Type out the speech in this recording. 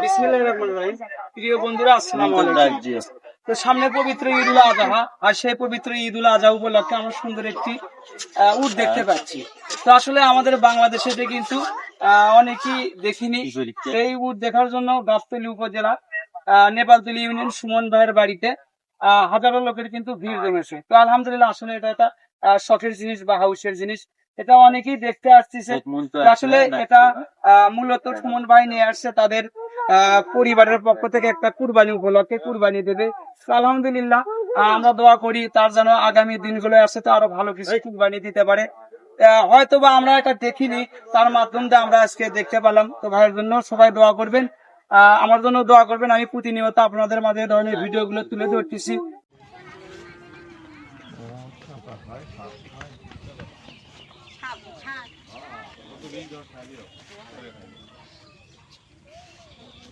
বিসমিল্লাহির রহমানির রহিম। প্রিয় বন্ধুরা, আসসালামু আলাইকুম। তো সামনে পবিত্র ঈদুল আজহা, আর সেই পবিত্র ঈদুল আজহা উপলক্ষে আমরা সুন্দর একটি উট দেখতে পাচ্ছি। তো আসলে আমাদের বাংলাদেশে কিন্তু অনেকেই দেখিনি। এই উট দেখার জন্য গাবতলী উপজেলা নেপালতলী ইউনিয়ন সুমন ভাইয়ের বাড়িতে হাজারো লোকের কিন্তু ভিড় জমেছে। তো আলহামদুলিল্লাহ, আসলে এটা একটা শখের জিনিস বা হাউসের জিনিস। এটা অনেকেই দেখতে আসতেছে। আসলে এটা মূলত সুমন ভাই নিয়ে আসছে তাদের পরিবারের পক্ষ থেকে একটা কুরবানি উপলক্ষে কুরবানি দেবে। তো আলহামদুলিল্লাহ, আমরা দোয়া করি তার যেন আগামী দিনগুলো আসে তো আরো ভালো কিছু কুরবানি দিতে পারে। হয়তো বা আমরা এটা দেখিনি, তার মাধ্যম দিয়ে আমরা আজকে দেখতে পেলাম। তো ভাইয়ের জন্য সবাই দোয়া করবেন, আমার জন্য দোয়া করবেন। আমি প্রতিনিয়ত আপনাদের মাঝে এই ধরনের ভিডিও গুলো তুলে ধরতেছি।